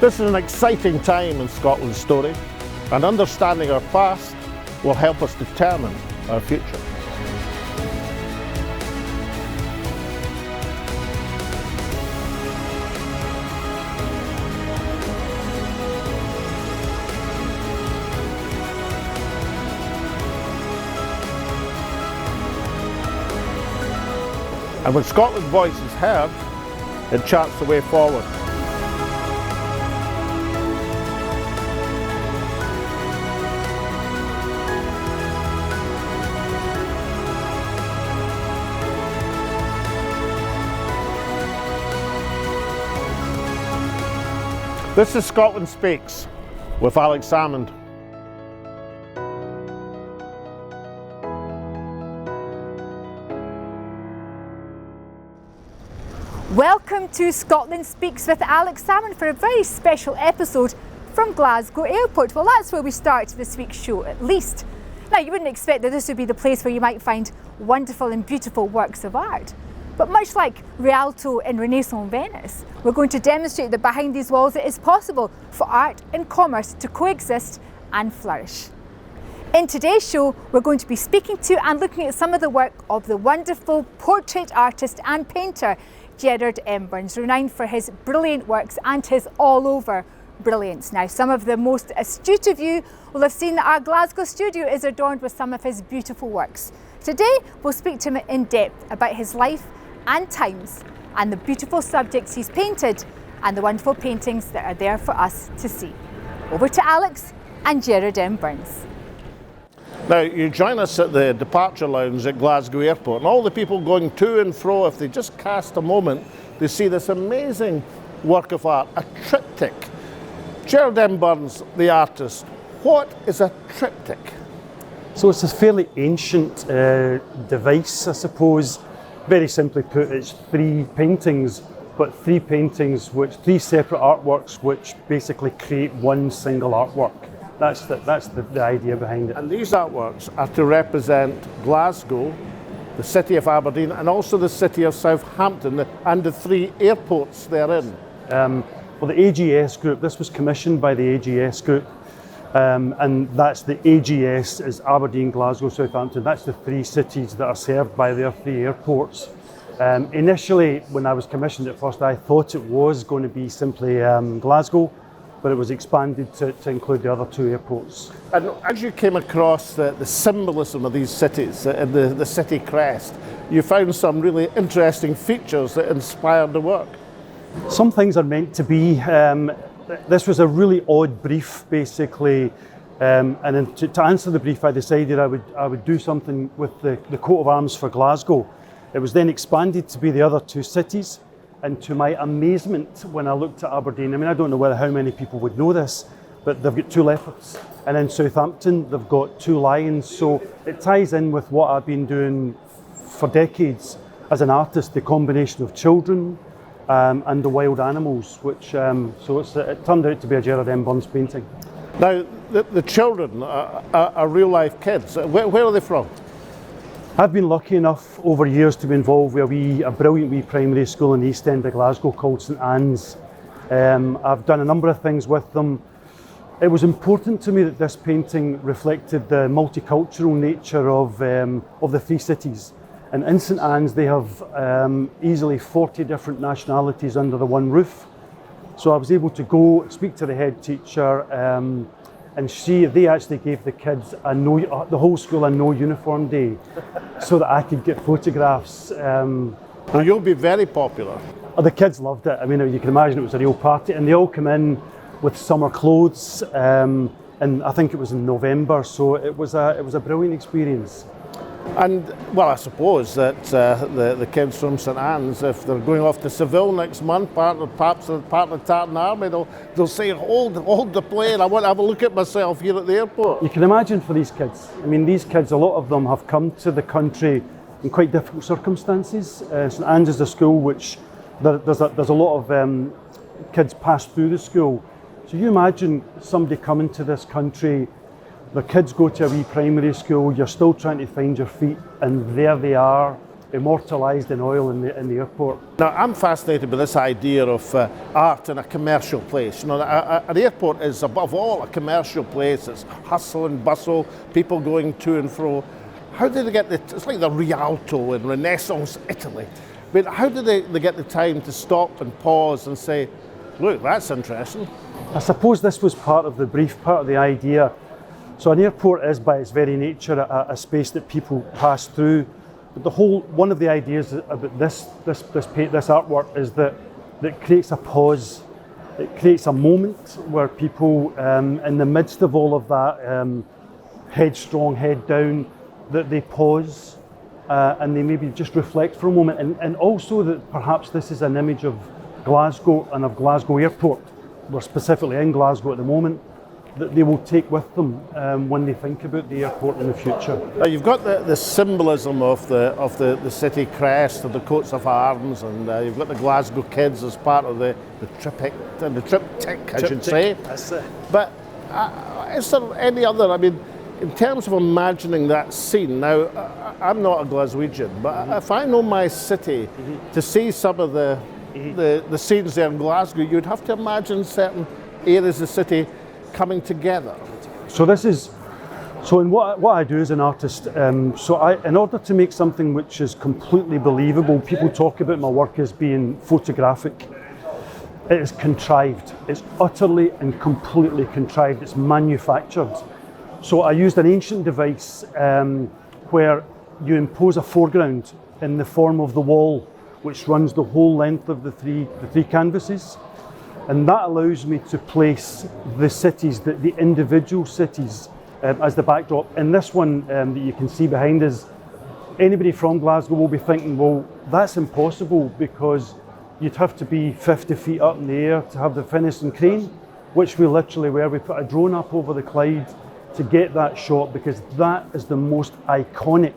This is an exciting time in Scotland's story, and understanding our past will help us determine our future. And when Scotland's voice is heard, it charts the way forward. This is Scotland Speaks with Alex Salmond. Welcome to Scotland Speaks with Alex Salmond for a very special episode from Glasgow Airport. Well, that's where we start this week's show, at least. Now, you wouldn't expect that this would be the place where you might find wonderful and beautiful works of art. But much like Rialto in Renaissance Venice, we're going to demonstrate that behind these walls it is possible for art and commerce to coexist and flourish. In today's show, we're going to be speaking to and looking at some of the work of the wonderful portrait artist and painter Gerard M Burns, renowned for his brilliant works and his all-over brilliance. Now, some of the most astute of you will have seen that our Glasgow studio is adorned with some of his beautiful works. Today, we'll speak to him in depth about his life and times and the beautiful subjects he's painted and the wonderful paintings that are there for us to see. Over to Alex and Gerard M Burns. Now, you join us at the departure lounge at Glasgow Airport, and all the people going to and fro, if they just cast a moment, they see this amazing work of art, a triptych. Gerard M Burns, the artist, what is a triptych? So it's a fairly ancient device, I suppose. Very simply put, it's three paintings, but three separate artworks which basically create one single artwork. That's the idea behind it. And these artworks are to represent Glasgow, the city of Aberdeen, and also the city of Southampton, and the three airports therein. Well, the AGS group, this was commissioned by the AGS group, and that's the AGS is Aberdeen, Glasgow, Southampton. That's the three cities that are served by their three airports. Initially, when I was commissioned at first, I thought it was going to be simply Glasgow, but it was expanded to include the other two airports. And as you came across the symbolism of these cities and the city crest, you found some really interesting features that inspired the work. Some things are meant to be. This was a really odd brief, basically, and then to answer the brief, I decided I would do something with the coat of arms for Glasgow. It was then expanded to be the other two cities, and to my amazement, when I looked at Aberdeen, I mean, I don't know how many people would know this, but they've got two leopards, and in Southampton they've got two lions. So it ties in with what I've been doing for decades as an artist, the combination of children and the wild animals, which it turned out to be a Gerard M Burns painting. Now, the children are real life kids. Where are they from? I've been lucky enough over years to be involved with a brilliant wee primary school in the East End of Glasgow called St Anne's. I've done a number of things with them. It was important to me that this painting reflected the multicultural nature of the three cities. And in St Anne's they have easily 40 different nationalities under the one roof. So I was able to go speak to the head teacher and they actually gave the kids the whole school a no uniform day so that I could get photographs. And you'll be very popular. Oh, the kids loved it. I mean, you can imagine it was a real party, and they all come in with summer clothes, and I think it was in November, so it was a brilliant experience. And, well, I suppose that the kids from St Anne's, if they're going off to Seville next month, perhaps part of the Tartan Army, they'll say, hold the plane, I want to have a look at myself here at the airport. You can imagine for these kids. I mean, these kids, a lot of them have come to the country in quite difficult circumstances. St Anne's is a school which there's a lot of kids pass through the school. So you imagine somebody coming to this country, their kids go to a wee primary school, you're still trying to find your feet, and there they are immortalised in oil in the airport. Now, I'm fascinated by this idea of art in a commercial place. You know, an airport is above all a commercial place. It's hustle and bustle, people going to and fro. How did they get it's like the Rialto in Renaissance Italy. I mean, how did they get the time to stop and pause and say, look, that's interesting? I suppose this was part of the brief, part of the idea. So an airport is by its very nature a space that people pass through. But one of the ideas about this artwork is that it creates a pause. It creates a moment where people, in the midst of all of that, headstrong, head down, that they pause and they maybe just reflect for a moment. And also that perhaps this is an image of Glasgow and of Glasgow Airport. We're specifically in Glasgow at the moment, that they will take with them when they think about the airport in the future. Now you've got the symbolism of the city crest and the coats of arms, and you've got the Glasgow kids as part of the triptych, I should say. That's it. But is there any other, I mean, in terms of imagining that scene, now I'm not a Glaswegian, but if I know my city, to see some of the scenes there in Glasgow, you'd have to imagine certain areas of the city coming together. So what I do as an artist, in order to make something which is completely believable, people talk about my work as being photographic. It is contrived. It's utterly and completely contrived. It's manufactured. So I used an ancient device where you impose a foreground in the form of the wall, which runs the whole length of the three canvases. And that allows me to place the cities, the individual cities, as the backdrop. And this one that you can see behind us, anybody from Glasgow will be thinking, well, that's impossible because you'd have to be 50 feet up in the air to have the finishing crane, which we literally were. We put a drone up over the Clyde to get that shot because that is the most iconic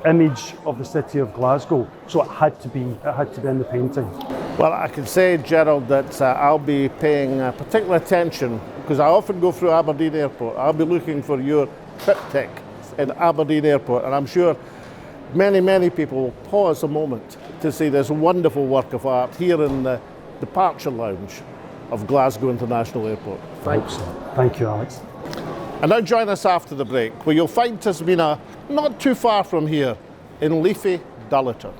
image of the city of Glasgow. So it had to be in the painting. Well, I can say, Gerald, that I'll be paying particular attention because I often go through Aberdeen Airport. I'll be looking for your triptych in Aberdeen Airport, and I'm sure many people will pause a moment to see this wonderful work of art here in the departure lounge of Glasgow International Airport. Thanks. Thank you, Alex. And now join us after the break, where you'll find Tasmina not too far from here in leafy Dullator.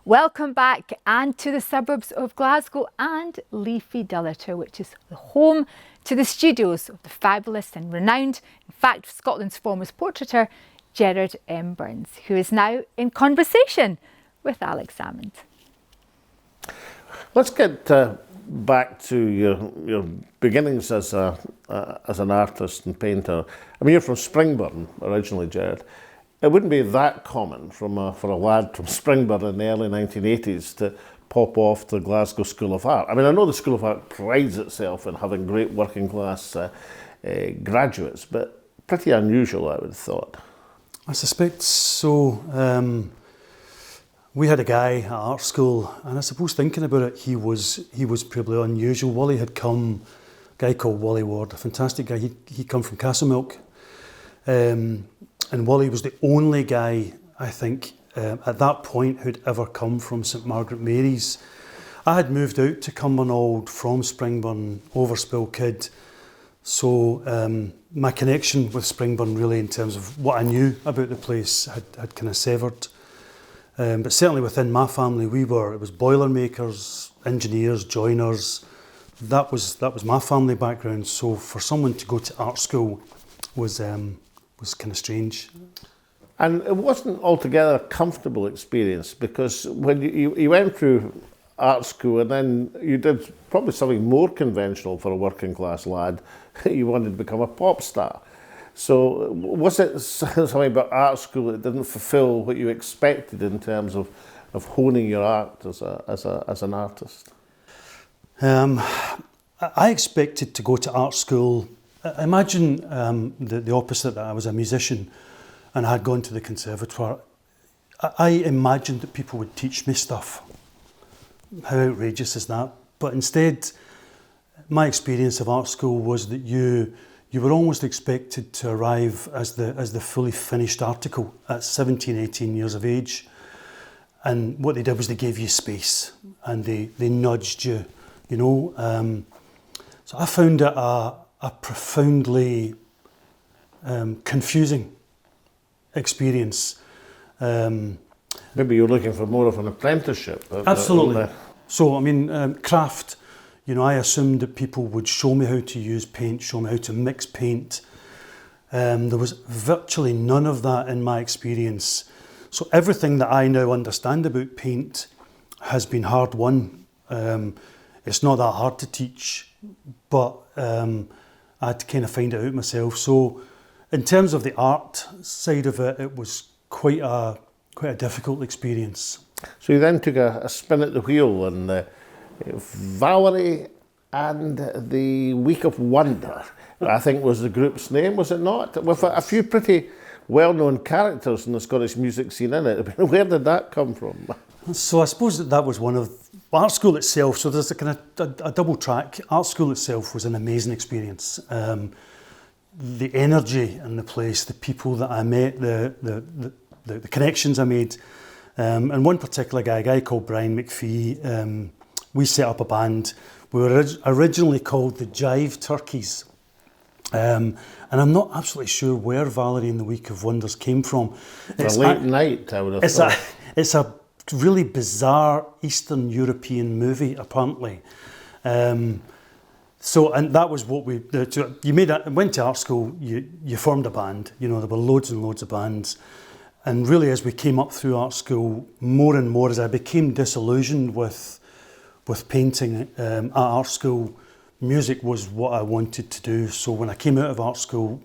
Welcome back and to the suburbs of Glasgow and leafy Dullator, which is the home to the studios of the fabulous and renowned, in fact, Scotland's foremost portraiteur, Gerard M Burns, who is now in conversation with Alex Salmond. Let's get back to your beginnings as an artist and painter. I mean, you're from Springburn originally, Gerard. It wouldn't be that common for a lad from Springburn in the early 1980s to pop off to the Glasgow School of Art. I mean, I know the School of Art prides itself in having great working class graduates, but pretty unusual, I would have thought. I suspect so. We had a guy at art school, and I suppose thinking about it, he was probably unusual. Wally had come, a guy called Wally Ward, a fantastic guy. He come from Castlemilk, and Wally was the only guy, I think, at that point who'd ever come from St Margaret Mary's. I had moved out to Cumbernauld from Springburn, Overspill kid, so my connection with Springburn really in terms of what I knew about the place had kind of severed. But certainly within my family, it was boilermakers, engineers, joiners. That was my family background. So for someone to go to art school was kind of strange. And it wasn't altogether a comfortable experience, because when you went through art school and then you did probably something more conventional for a working class lad, you wanted to become a pop star. So was it something about art school that didn't fulfil what you expected in terms of honing your art as an artist? I expected to go to art school. Imagine the opposite, that I was a musician and I had gone to the conservatoire. I imagined that people would teach me stuff. How outrageous is that? But instead, my experience of art school was that you were almost expected to arrive as the fully finished article at 17, 18 years of age. And what they did was they gave you space and they nudged you, you know. So I found it a profoundly confusing experience. Maybe you're looking for more of an apprenticeship. Absolutely. So, I mean, craft. You know, I assumed that people would show me how to use paint, show me how to mix paint. There was virtually none of that in my experience. So everything that I now understand about paint has been hard won. It's not that hard to teach, but I had to kind of find it out myself. So in terms of the art side of it, it was quite a difficult experience. So you then took a spin at the wheel, and Valerie and the Week of Wonder, I think was the group's name, was it not? With a few pretty well-known characters in the Scottish music scene in it. Where did that come from? So I suppose that was one of art school itself. So there's a kind of a double track. Art school itself was an amazing experience. The energy in the place, the people that I met, the connections I made, and one particular guy, a guy called Brian McPhee. We set up a band. We were originally called the Jive Turkeys. And I'm not absolutely sure where Valerie and the Week of Wonders came from. It's a late night, I would have thought. It's a really bizarre Eastern European movie, apparently. And that was what we did. Went to art school, you formed a band. You know, there were loads and loads of bands. And really, as we came up through art school, more and more, as I became disillusioned with painting at art school, music was what I wanted to do. So when I came out of art school,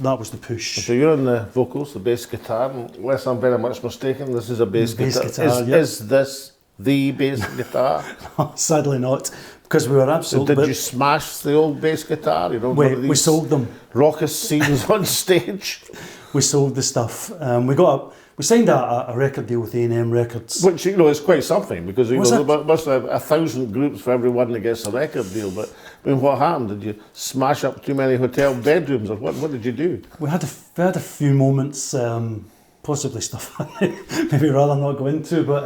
that was the push. So you're on the vocals, the bass guitar, unless I'm very much mistaken, this is a bass guitar. Is this the bass guitar? Sadly not, because we were absolutely... Did you smash the old bass guitar? You know, we sold them. Raucous scenes on stage? We sold the stuff. We signed a record deal with A&M Records. Which, you know, is quite something, because you know, there must have 1,000 groups for everyone that gets a record deal. But I mean, what happened? Did you smash up too many hotel bedrooms, or what did you do? We had a few moments, possibly stuff maybe rather not go into. But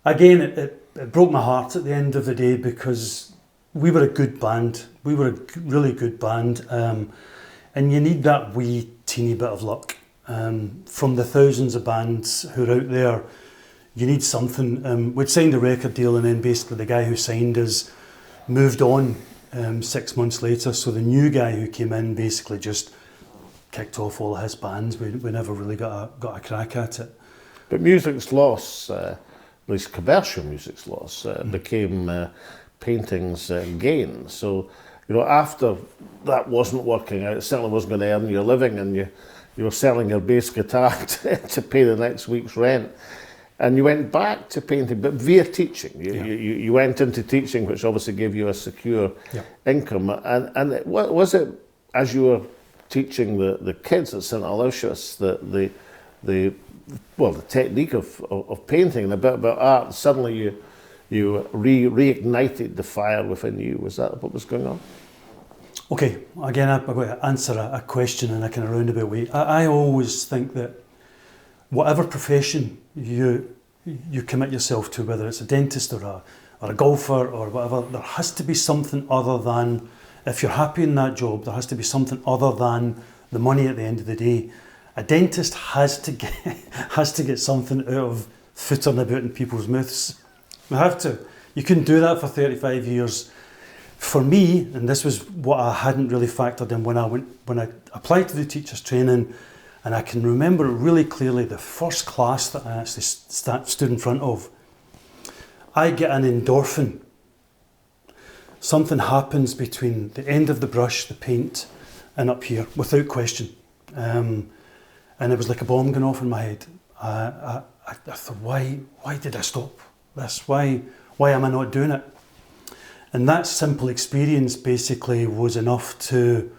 again, it broke my heart at the end of the day, because we were a good band. We were a really good band, and you need that wee teeny bit of luck. From the thousands of bands who are out there, you need something. We'd signed a record deal, and then basically the guy who signed us moved on 6 months later. So the new guy who came in basically just kicked off all of his bands. We never really got a crack at it. But music's loss, at least commercial music's loss, became painting's gain. So, you know, after that wasn't working out, it certainly wasn't going to earn your living, and you were selling your bass guitar to pay the next week's rent. And you went back to painting, but via teaching. You went into teaching, which obviously gave you a secure income. And was it, as you were teaching the kids at St Aloysius the technique of painting and a bit about art. Suddenly you reignited the fire within you. Was that what was going on? Okay, again, I've got to answer a question in a kind of roundabout way. I always think that whatever profession you commit yourself to, whether it's a dentist or a golfer or whatever, there has to be something other than, if you're happy in that job, there has to be something other than the money at the end of the day. A dentist has to get something out of footering about in people's mouths. They have to. You couldn't do that for 35 years. For me, and this was what I hadn't really factored in when I applied to the teacher's training, and I can remember it really clearly, the first class that I actually stood in front of, I get an endorphin. Something happens between the end of the brush, the paint, and up here, without question. And it was like a bomb going off in my head. I thought, why did I stop this? Why am I not doing it? And that simple experience basically was enough to,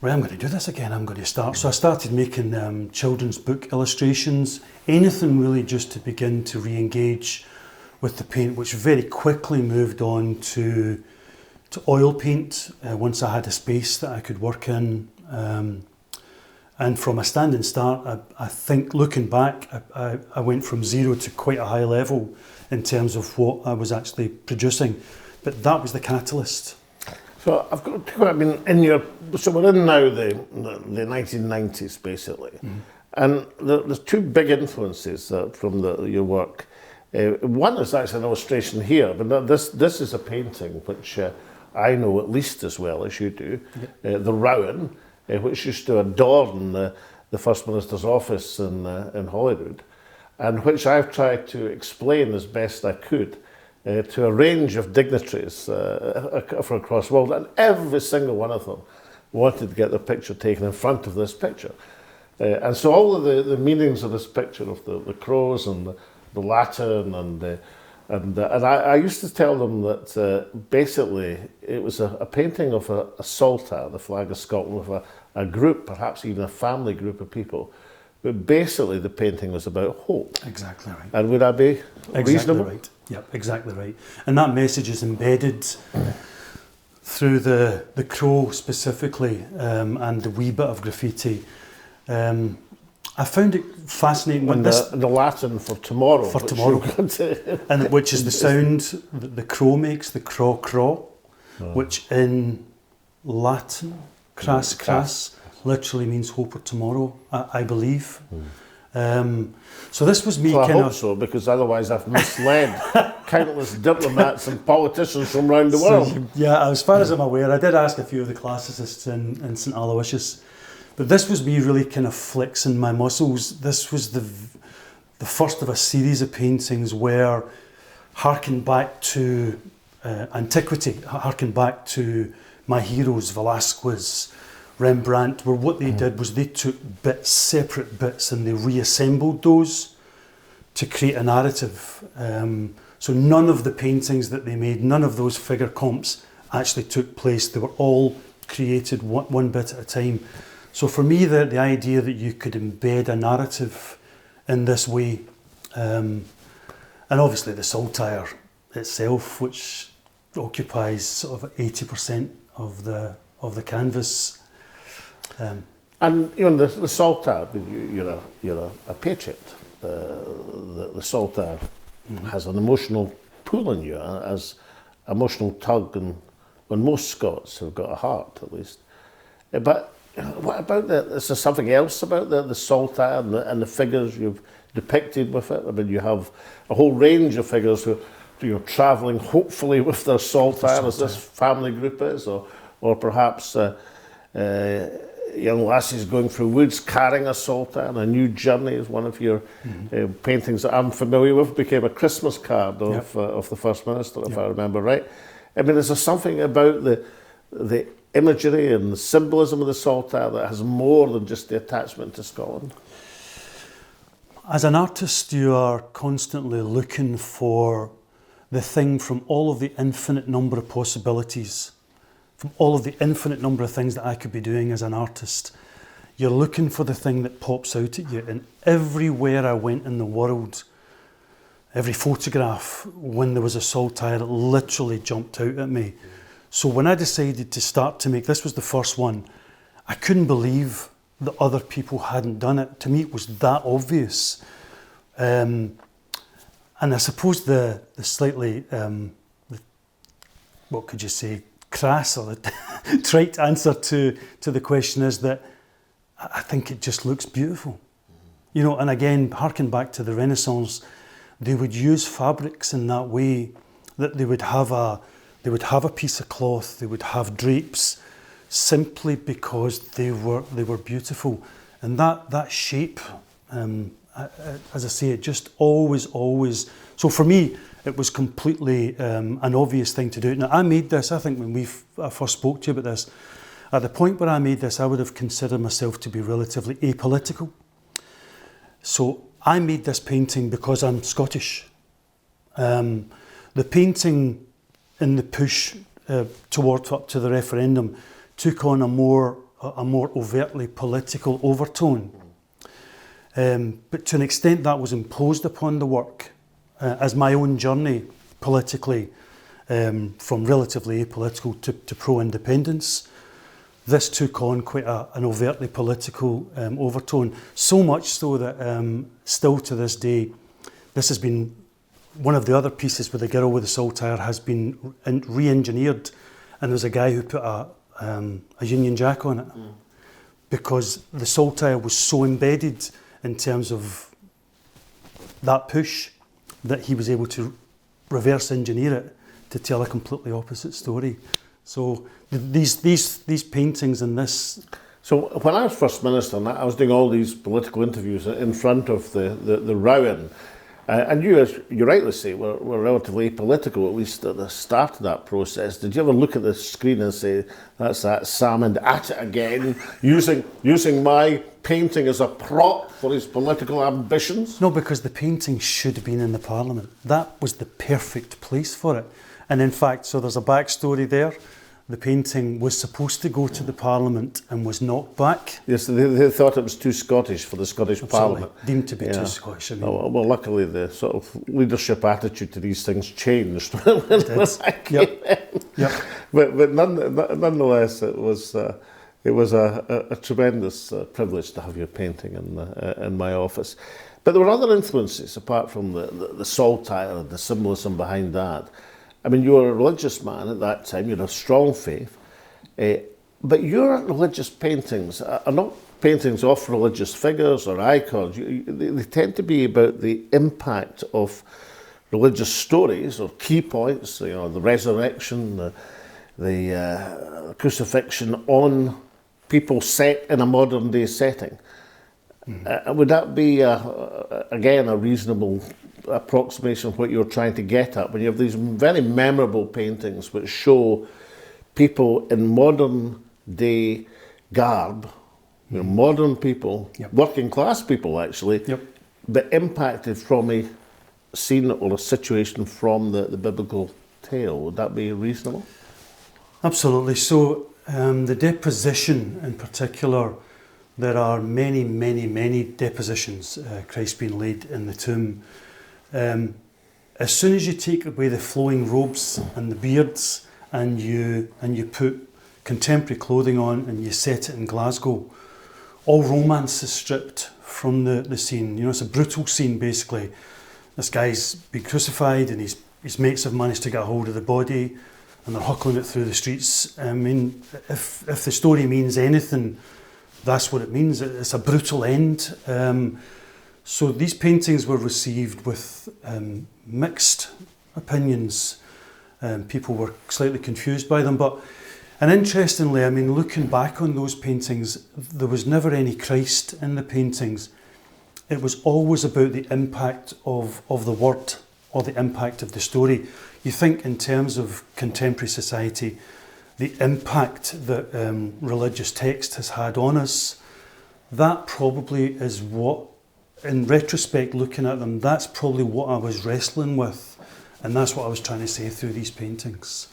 right, I'm going to do this again, I'm going to start. So I started making children's book illustrations, anything really just to begin to re-engage with the paint, which very quickly moved on to oil paint once I had a space that I could work in. And from a standing start, I think looking back, I went from zero to quite a high level in terms of what I was actually producing. But that was the catalyst. So I've got to, I mean, so we're in now the 1990s basically, and there's two big influences from your work. One is actually an illustration here, but this is a painting which I know at least as well as you do, the Rowan, which used to adorn the First Minister's office in Holyrood, and which I've tried to explain as best I could to a range of dignitaries from across the world, and every single one of them wanted to get their picture taken in front of this picture. And so all of the meanings of this picture of the crows and the Latin and I used to tell them that basically it was a painting of a saltire, the flag of Scotland, with a group, perhaps even a family group of people. But basically the painting was about hope. Exactly right. And would I be reasonable? Exactly right. Yep, exactly right. And that message is embedded through the crow specifically, and the wee bit of graffiti. I found it fascinating when the Latin for tomorrow. For tomorrow. And which is the sound that the crow makes, the craw craw, which in Latin, crass, literally means hope or tomorrow, I believe. So this was me I hope so, because otherwise I've misled countless diplomats and politicians from around the world. Yeah, as far as I'm aware, I did ask a few of the classicists in St Aloysius, but this was me really kind of flexing my muscles. This was the first of a series of paintings where, harking back to antiquity, harking back to my heroes, Velasquez, Rembrandt, where what they did was they took separate bits, and they reassembled those to create a narrative. So none of the paintings that they made, none of those figure comps actually took place. They were all created one bit at a time. So for me, the idea that you could embed a narrative in this way, and obviously the saltire itself, which occupies sort of 80% of the canvas. And you know the saltire, you're a patriot. The saltire has an emotional pull in you, as emotional tug, and when most Scots have got a heart, at least. But what about is there something else about the saltire and the figures you've depicted with it? I mean, you have a whole range of figures who travelling hopefully with their saltire, as this family group is, or perhaps young lassies going through woods carrying a saltire. A New Journey is one of your paintings that I'm familiar with. Became a Christmas card of the First Minister, if I remember right. I mean, is there something about the imagery and the symbolism of the saltire that has more than just the attachment to Scotland? As an artist, you are constantly looking for the thing from all of the infinite number of possibilities from all of the infinite number of things that I could be doing as an artist, you're looking for the thing that pops out at you. And everywhere I went in the world, every photograph, when there was a saltire, it literally jumped out at me. So when I decided to start to make, this was the first one, I couldn't believe that other people hadn't done it. To me, it was that obvious. And I suppose the slightly, what could you say, crass or the trite answer to the question is that I think it just looks beautiful. You know, and again, harking back to the Renaissance, they would use fabrics in that way that they would have a piece of cloth, they would have drapes, simply because they were beautiful. And that shape, as I say, it just always. So for me, it was completely an obvious thing to do. Now I made this. I think when I first spoke to you about this, at the point where I made this, I would have considered myself to be relatively apolitical. So I made this painting because I'm Scottish. The painting in the push towards up to the referendum took on a more overtly political overtone. But to an extent that was imposed upon the work as my own journey politically, from relatively apolitical to pro-independence. This took on quite an overtly political overtone, so much so that still to this day, this has been one of the other pieces with the girl with the saltire has been re-engineered, and there's a guy who put a Union Jack on it because the saltire was so embedded in terms of that push that he was able to reverse engineer it to tell a completely opposite story. So these paintings and this. So when I was First Minister, and I was doing all these political interviews in front of the Rowan, and you, as you rightly say, were relatively apolitical, at least at the start of that process. Did you ever look at the screen and say, that's that Salmond at it again, using my painting as a prop for his political ambitions? No, because the painting should have been in the Parliament. That was the perfect place for it. And in fact, so there's a backstory there. The painting was supposed to go to the Parliament and was knocked back. Yes, they thought it was too Scottish for the Scottish Parliament. Deemed to be too Scottish. I mean. Well, luckily the sort of leadership attitude to these things changed when I came in. Yep. But nonetheless, it was a tremendous privilege to have your painting in my office. But there were other influences apart from the saltire and the symbolism behind that. I mean, you were a religious man at that time, you had a strong faith, but your religious paintings are not paintings of religious figures or icons. They tend to be about the impact of religious stories or key points, you know, the resurrection, the crucifixion on people set in a modern day setting. Would that be, again, a reasonable approximation of what you're trying to get at when you have these very memorable paintings which show people in modern day garb, you know, modern people, working class people actually, but impacted from a scene or a situation from the biblical tale? Would that be reasonable? Absolutely. So the deposition in particular, there are many depositions, Christ being laid in the tomb. As soon as you take away the flowing robes and the beards and you put contemporary clothing on and you set it in Glasgow, all romance is stripped from the scene. You know, it's a brutal scene basically. This guy's been crucified and his mates have managed to get a hold of the body and they're huckling it through the streets. I mean, if the story means anything, that's what it means. It's a brutal end. So these paintings were received with mixed opinions. People were slightly confused by them. And interestingly, I mean, looking back on those paintings, there was never any Christ in the paintings. It was always about the impact of the word or the impact of the story. You think in terms of contemporary society, the impact that religious text has had on us, that probably is what, in retrospect, looking at them, that's probably what I was wrestling with, and that's what I was trying to say through these paintings.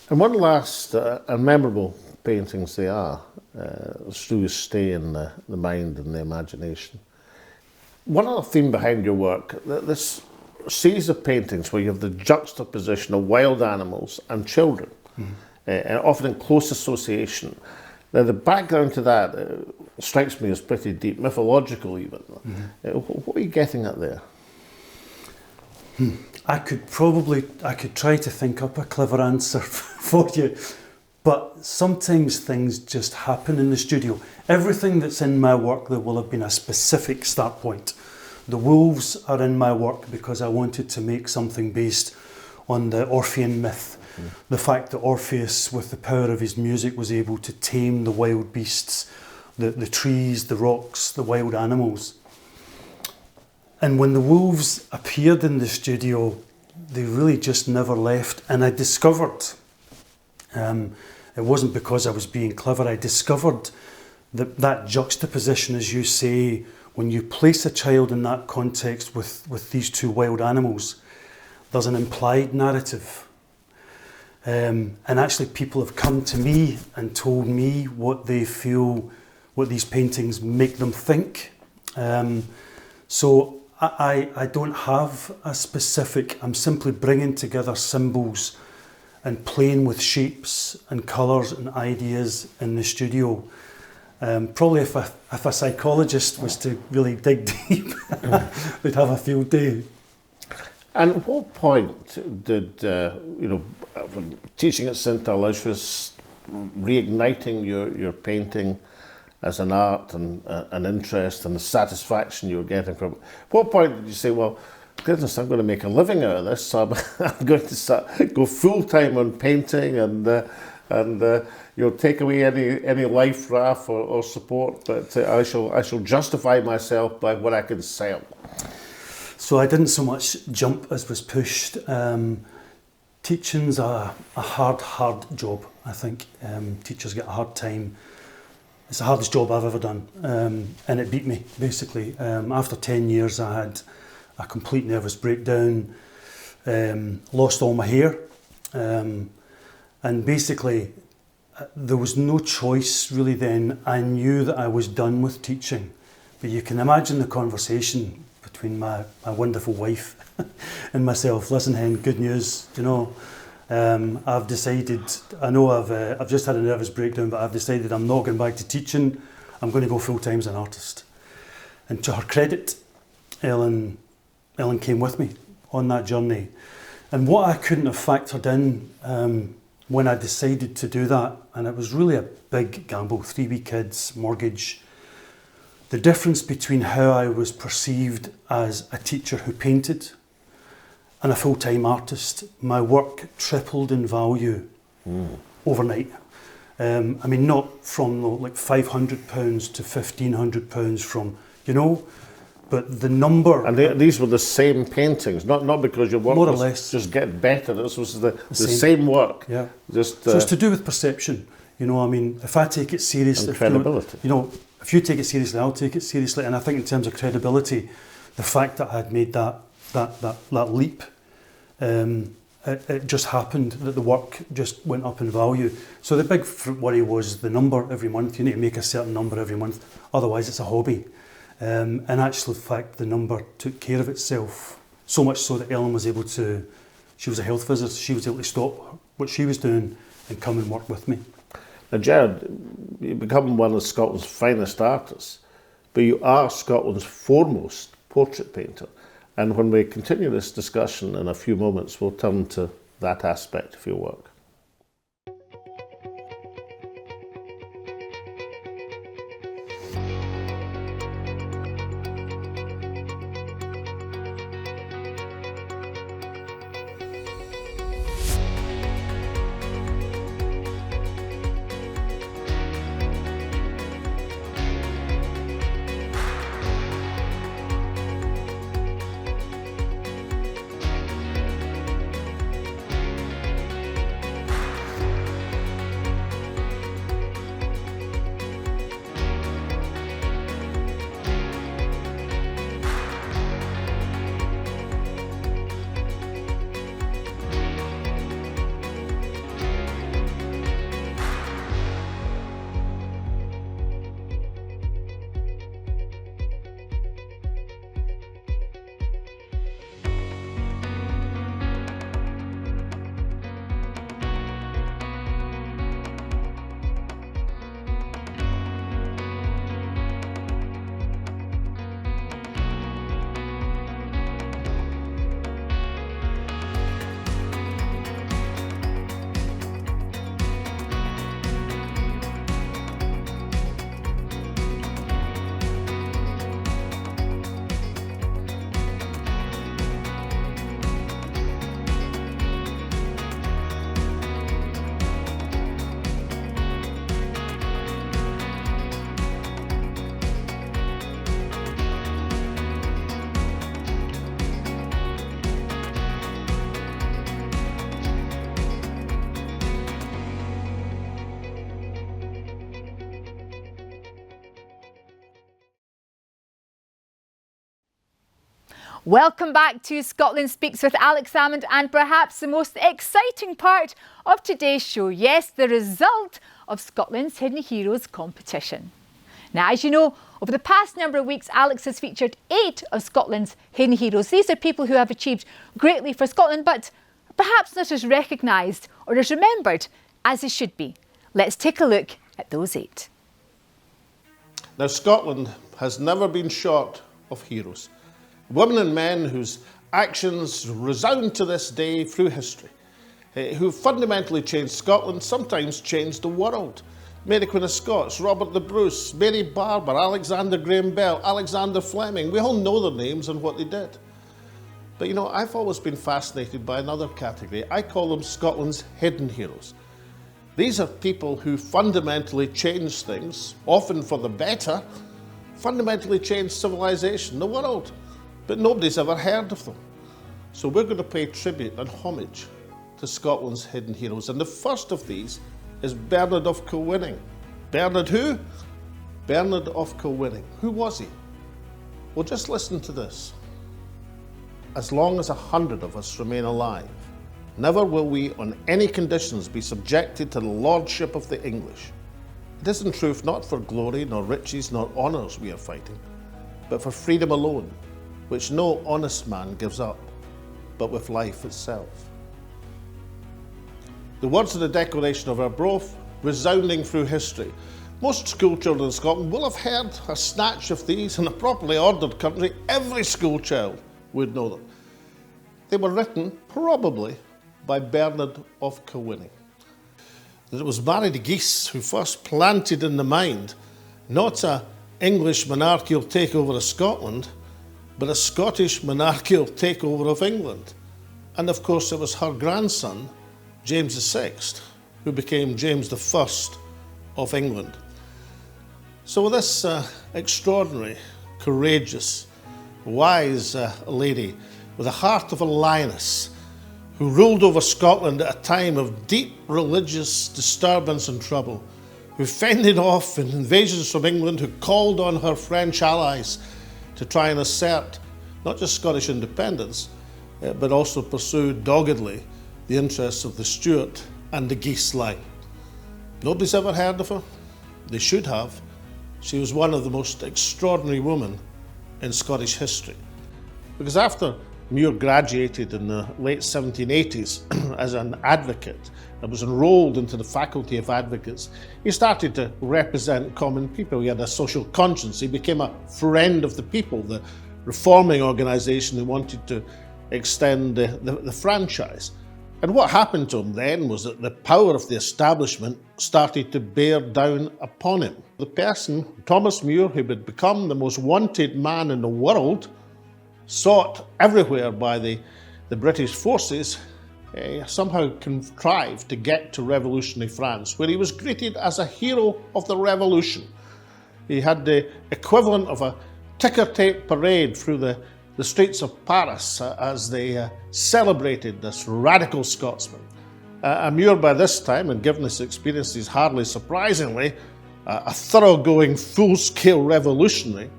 And one last and memorable paintings they are, through stay in the mind and the imagination. One other theme behind your work, this series of paintings where you have the juxtaposition of wild animals and children, and often in close association. Now the background to that strikes me as pretty deep, mythological even. What are you getting at there? I could try to think up a clever answer for you, but sometimes things just happen in the studio. Everything that's in my work, there will have been a specific start point. The wolves are in my work because I wanted to make something based on the Orphean myth. The fact that Orpheus, with the power of his music, was able to tame the wild beasts, the trees, the rocks, the wild animals. And when the wolves appeared in the studio, they really just never left. And I discovered, it wasn't because I was being clever, I discovered that juxtaposition, as you say, when you place a child in that context with these two wild animals, there's an implied narrative. And actually people have come to me and told me what they feel, what these paintings make them think. So I don't have a specific, I'm simply bringing together symbols and playing with shapes and colours and ideas in the studio. Probably if a psychologist was to really dig deep, they'd have a field day. And at what point did, when teaching at St Aloysius, reigniting your painting as an art and an interest and the satisfaction you were getting from it, at what point did you say, well, goodness, I'm going to make a living out of this, so I'm going to go full-time on painting and take away any life raft or support, but I shall justify myself by what I can sell. So I didn't so much jump as was pushed. Teaching's a hard job, I think. Teachers get a hard time. It's the hardest job I've ever done, and it beat me, basically. After 10 years, I had a complete nervous breakdown, lost all my hair, and basically there was no choice really then. I knew that I was done with teaching, but you can imagine the conversation between my wonderful wife and myself. Listen, Hen, good news, I've decided, I know I've just had a nervous breakdown, but I've decided I'm not going back to teaching. I'm going to go full-time as an artist. And to her credit, Ellen came with me on that journey. And what I couldn't have factored in when I decided to do that, and it was really a big gamble, 3 wee kids, mortgage, the difference between how I was perceived as a teacher who painted and a full-time artist, my work tripled in value overnight. Not from like £500 to £1,500 from, but the number. And these were the same paintings, not because your work more or less just getting better. This was the same work. Yeah. So it's to do with perception. If I take it seriously, and credibility. If you take it seriously, I'll take it seriously. And I think in terms of credibility, the fact that I had made that leap, it just happened that the work just went up in value. So the big worry was the number every month. You need to make a certain number every month, otherwise it's a hobby. And actually, in fact, the number took care of itself, so much so that Ellen was able to, she was a health visitor, she was able to stop what she was doing and come and work with me. Now, Gerard, you become one of Scotland's finest artists, but you are Scotland's foremost portrait painter. And when we continue this discussion in a few moments, we'll turn to that aspect of your work. Welcome back to Scotland Speaks with Alex Salmond, and perhaps the most exciting part of today's show. Yes, the result of Scotland's Hidden Heroes competition. Now, as you know, over the past number of weeks, Alex has featured 8 of Scotland's Hidden Heroes. These are people who have achieved greatly for Scotland, but perhaps not as recognised or as remembered as they should be. Let's take a look at those 8. Now, Scotland has never been short of heroes. Women and men whose actions resound to this day through history, who fundamentally changed Scotland, sometimes changed the world. Mary Queen of Scots, Robert the Bruce, Mary Barber, Alexander Graham Bell, Alexander Fleming. We all know their names and what they did. But you know, I've always been fascinated by another category. I call them Scotland's hidden heroes. These are people who fundamentally changed things, often for the better, fundamentally changed civilization, the world. But nobody's ever heard of them. So we're going to pay tribute and homage to Scotland's hidden heroes. And the first of these is Bernard of Kilwinning. Bernard who? Bernard of Kilwinning. Who was he? Well, just listen to this. As long as 100 of us remain alive, never will we on any conditions be subjected to the lordship of the English. It is in truth not for glory, nor riches, nor honours we are fighting, but for freedom alone, which no honest man gives up, but with life itself. The words of the Declaration of Arbroath, resounding through history. Most school children in Scotland will have heard a snatch of these. In a properly ordered country, every school child would know them. They were written, probably, by Bernard of Kilwinning. It was Mary de Guise who first planted in the mind not an English monarchical takeover of Scotland, but a Scottish monarchical takeover of England. And of course it was her grandson, James VI, who became James I of England. So this extraordinary, courageous, wise lady with the heart of a lioness, who ruled over Scotland at a time of deep religious disturbance and trouble, who fended off invasions from England, who called on her French allies to try and assert not just Scottish independence, but also pursue doggedly the interests of the Stuart and the Guise line. Nobody's ever heard of her. They should have. She was one of the most extraordinary women in Scottish history. Because after Muir graduated in the late 1780s as an advocate and was enrolled into the Faculty of Advocates, he started to represent common people. He had a social conscience. He became a friend of the people, the reforming organisation who wanted to extend the franchise. And what happened to him then was that the power of the establishment started to bear down upon him. The person, Thomas Muir, who had become the most wanted man in the world, sought everywhere by the British forces, somehow contrived to get to revolutionary France, where he was greeted as a hero of the revolution. He had the equivalent of a ticker tape parade through the streets of Paris as they celebrated this radical Scotsman. Muir, by this time, and given his experiences, hardly surprisingly, a thoroughgoing, full-scale revolutionary,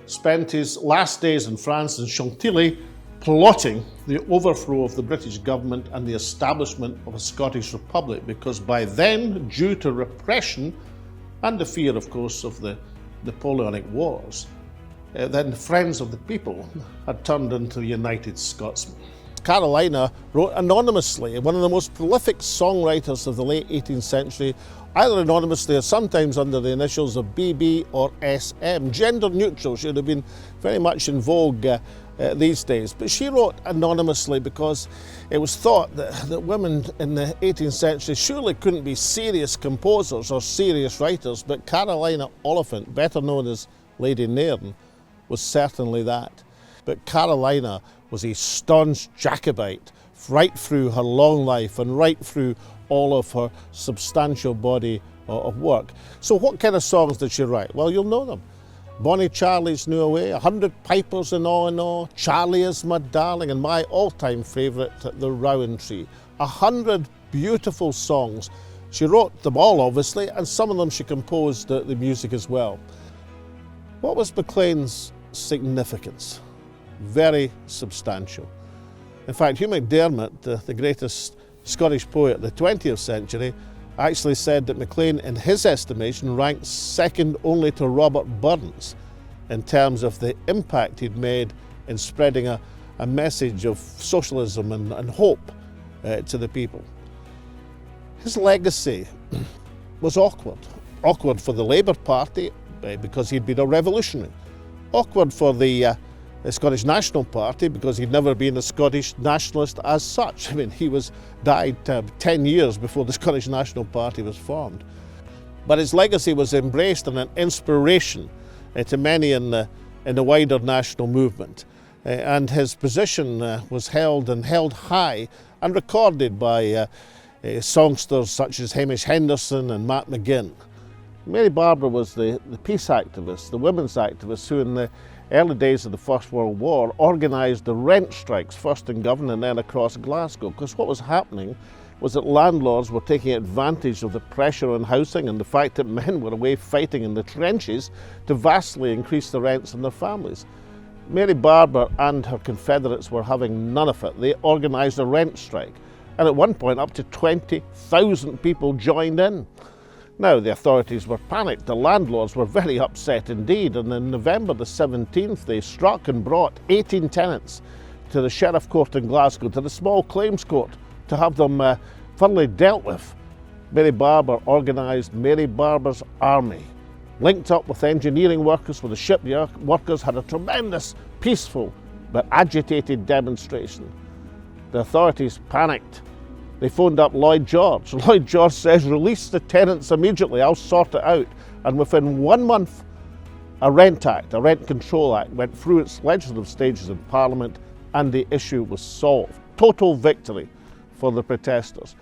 spent his last days in France in Chantilly plotting the overthrow of the British government and the establishment of a Scottish Republic, because by then, due to repression and the fear, of course, of the Napoleonic Wars, then the Friends of the People had turned into the United Scotsmen. Carolina wrote anonymously, one of the most prolific songwriters of the late 18th century, either anonymously or sometimes under the initials of BB or SM. Gender neutral, she would have been very much in vogue these days. But she wrote anonymously because it was thought that women in the 18th century surely couldn't be serious composers or serious writers, but Carolina Oliphant, better known as Lady Nairn, was certainly that. But Carolina was a staunch Jacobite right through her long life and right through all of her substantial body of work. So what kind of songs did she write? Well, you'll know them. Bonnie Charlie's New Away, 100 Pipers in Awe, Charlie is my darling, and my all-time favourite, The Rowan Tree. 100 beautiful songs. She wrote them all, obviously, and some of them she composed the music as well. What was Maclean's significance? very substantial. In fact, Hugh MacDiarmid, the greatest Scottish poet of the 20th century, actually said that Maclean, in his estimation, ranked second only to Robert Burns in terms of the impact he'd made in spreading a message of socialism and hope to the people. His legacy was awkward. Awkward for the Labour Party because he'd been a revolutionary. Awkward for the Scottish National Party because he'd never been a Scottish nationalist as such. I mean, he died 10 years before the Scottish National Party was formed. But his legacy was embraced and an inspiration to many in the wider national movement. And his position was held high and recorded by songsters such as Hamish Henderson and Matt McGinn. Mary Barbara was the peace activist, the women's activist who in the early days of the First World War organised the rent strikes, first in Govan and then across Glasgow, because what was happening was that landlords were taking advantage of the pressure on housing and the fact that men were away fighting in the trenches to vastly increase the rents on their families. Mary Barbara and her Confederates were having none of it. They organised a rent strike, and at one point up to 20,000 people joined in. Now, the authorities were panicked. The landlords were very upset indeed, and on November the 17th, they struck and brought 18 tenants to the Sheriff Court in Glasgow, to the small claims court, to have them thoroughly dealt with. Mary Barbara organised Mary Barbara's Army, linked up with engineering workers, with the shipyard workers, had a tremendous, peaceful but agitated demonstration. The authorities panicked. They phoned up Lloyd George. Lloyd George says, release the tenants immediately, I'll sort it out. And within 1 month, a Rent Control Act, went through its legislative stages in Parliament and the issue was solved. Total victory for the protesters.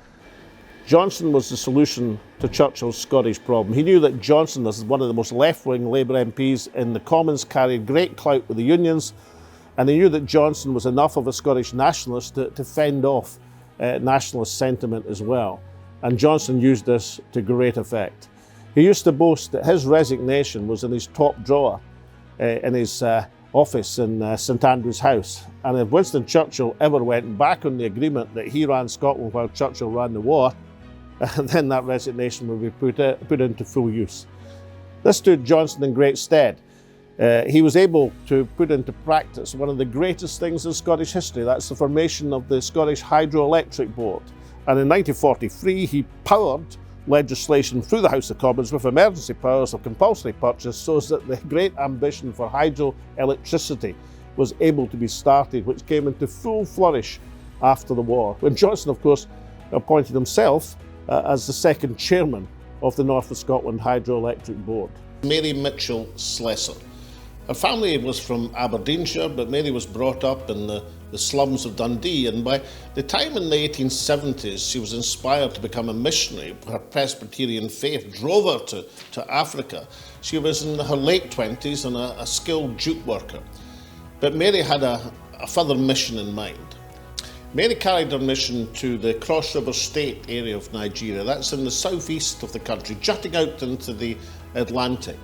Johnson was the solution to Churchill's Scottish problem. He knew that Johnson, as one of the most left-wing Labour MPs in the Commons, carried great clout with the unions, and he knew that Johnson was enough of a Scottish nationalist to fend off nationalist sentiment as well. And Johnson used this to great effect. He used to boast that his resignation was in his top drawer in his office in St Andrew's House. And if Winston Churchill ever went back on the agreement that he ran Scotland while Churchill ran the war, then that resignation would be put into full use. This stood Johnson in great stead. He was able to put into practice one of the greatest things in Scottish history. That's the formation of the Scottish Hydroelectric Board. And in 1943, he powered legislation through the House of Commons with emergency powers of compulsory purchase so that the great ambition for hydroelectricity was able to be started, which came into full flourish after the war, when Johnson, of course, appointed himself as the second chairman of the North of Scotland Hydroelectric Board. Mary Mitchell Slessor. Her family was from Aberdeenshire, but Mary was brought up in the slums of Dundee, and by the time in the 1870s she was inspired to become a missionary. Her Presbyterian faith drove her to Africa. She was in her late 20s and a skilled jute worker. But Mary had a further mission in mind. Mary carried her mission to the Cross River State area of Nigeria. That's in the southeast of the country, jutting out into the Atlantic.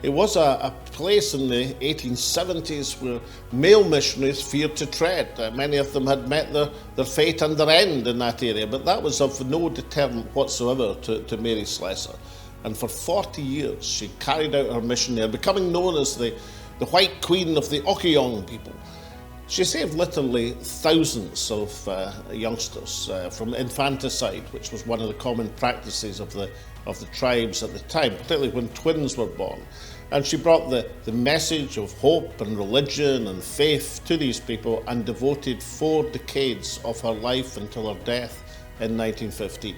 It was a place in the 1870s where male missionaries feared to tread. Many of them had met their fate and their end in that area, but that was of no deterrent whatsoever to Mary Slessor. And for 40 years she carried out her mission there, becoming known as the White Queen of the Okiong people. She saved literally thousands of youngsters from infanticide, which was one of the common practices of the tribes at the time, particularly when twins were born. And she brought the message of hope and religion and faith to these people and devoted 4 decades of her life until her death in 1915.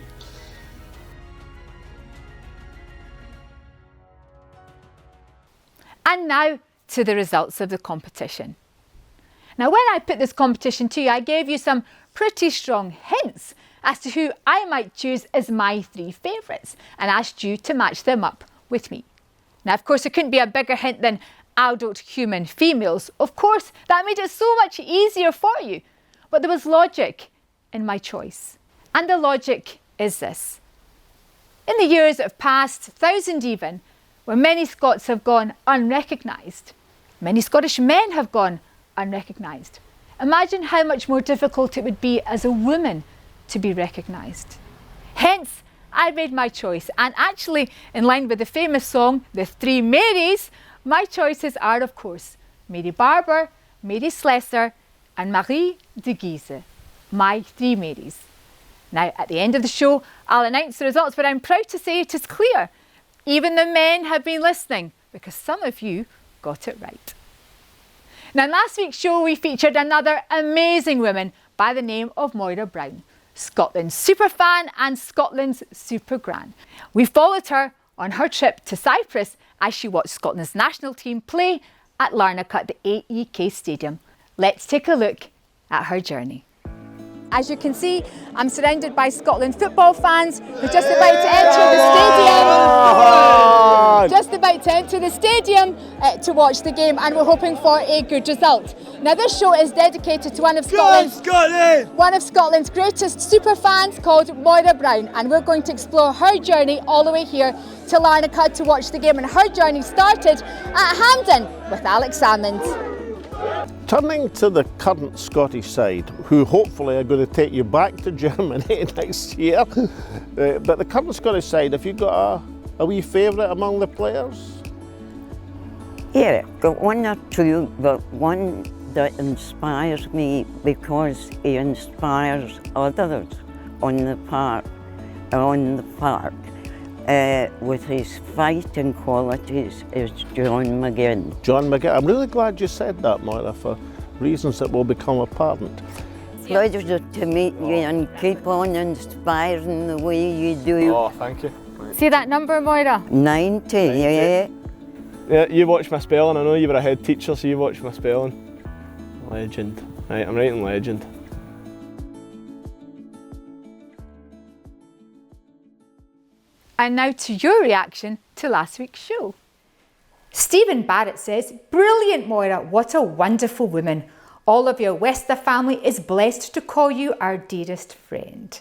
And now to the results of the competition. Now, when I put this competition to you, I gave you some pretty strong hints as to who I might choose as my 3 favourites and asked you to match them up with me. Now, of course, there couldn't be a bigger hint than adult human females. Of course, that made it so much easier for you. But there was logic in my choice. And the logic is this. In the years that have passed, thousands even, where many Scots have gone unrecognised, many Scottish men have gone unrecognised. Imagine how much more difficult it would be as a woman to be recognised. Hence, I made my choice, and actually, in line with the famous song, The Three Marys, my choices are, of course, Mary Barber, Mary Slessor, and Marie de Guise, my three Marys. Now, at the end of the show, I'll announce the results, but I'm proud to say it is clear. Even the men have been listening, because some of you got it right. Now, in last week's show, we featured another amazing woman by the name of Moira Brown, Scotland's superfan and Scotland's super gran. We followed her on her trip to Cyprus as she watched Scotland's national team play at Larnaca, the AEK Stadium. Let's take a look at her journey. As you can see, I'm surrounded by Scotland football fans who are just about to enter the stadium. To watch the game, and we're hoping for a good result. Now, this show is dedicated to one of Scotland's greatest super fans called Moira Brown, and we're going to explore her journey all the way here to Larnaca to watch the game, and her journey started at Hampden with Alex Salmond. Turning to the current Scottish side, who hopefully are going to take you back to Germany next year, but the current Scottish side, have you got a wee favourite among the players? Yeah, got one or two, but one that inspires me because he inspires others on the park, with his fighting qualities is John McGinn. John McGinn. I'm really glad you said that, Moira, for reasons that will become apparent. Pleasure to meet you and keep on inspiring the way you do. Oh, thank you. See that number, Moira? 90, yeah. Yeah, you watched my spelling. I know you were a head teacher, so you watched my spelling. Legend. Right, I'm writing legend. And now to your reaction to last week's show. Stephen Barrett says, "Brilliant, Moira, what a wonderful woman. All of your Wester family is blessed to call you our dearest friend."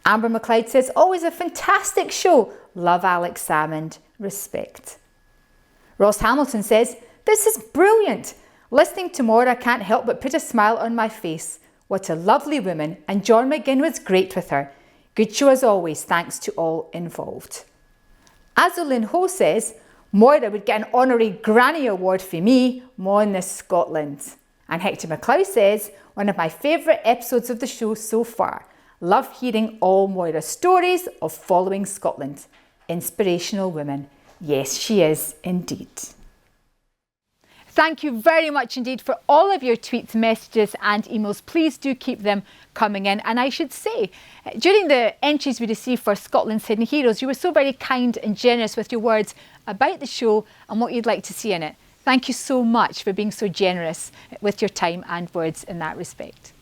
Amber McLeod says, "Always a fantastic show. Love Alex Salmond. Respect." Ross Hamilton says, "This is brilliant. Listening to Moira can't help but put a smile on my face. What a lovely woman, and John McGinn was great with her. Good show as always, thanks to all involved." Azulin Ho says, "Moira would get an honorary Granny Award for me, Mon Scotland." And Hector McLeod says, "One of my favourite episodes of the show so far. Love hearing all Moira's stories of following Scotland. Inspirational woman." Yes, she is indeed. Thank you very much indeed for all of your tweets, messages and emails. Please do keep them coming in. And I should say, during the entries we received for Scotland's Hidden Heroes, you were so very kind and generous with your words about the show and what you'd like to see in it. Thank you so much for being so generous with your time and words in that respect.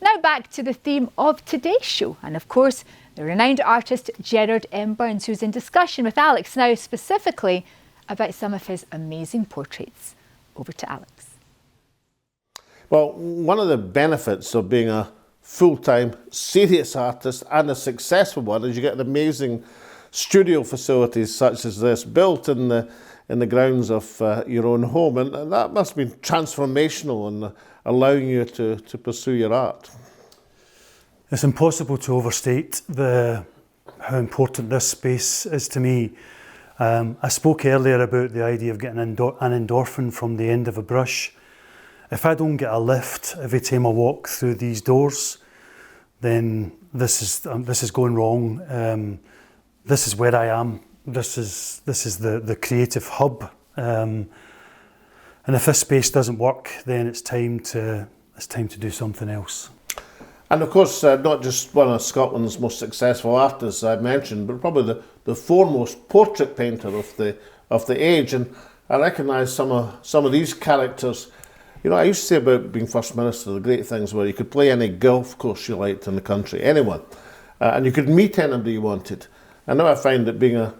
Now back to the theme of today's show, and of course, the renowned artist Gerard M Burns, who's in discussion with Alex now specifically about some of his amazing portraits. Over to Alex. Well, one of the benefits of being a full-time serious artist and a successful one is you get amazing studio facilities such as this built in the grounds of your own home, and that must be transformational and allowing you to pursue your art. It's impossible to overstate how important this space is to me. I spoke earlier about the idea of getting an endorphin from the end of a brush. If I don't get a lift every time I walk through these doors, then this is going wrong. This is where I am. This is the creative hub. And if this space doesn't work, then it's time to do something else. And of course, not just one of Scotland's most successful artists I mentioned, but probably the foremost portrait painter of the age. And I recognise some of these characters. You know, I used to say about being First Minister, the great things were you could play any golf course you liked in the country, anyone, and you could meet anybody you wanted. And now I find that being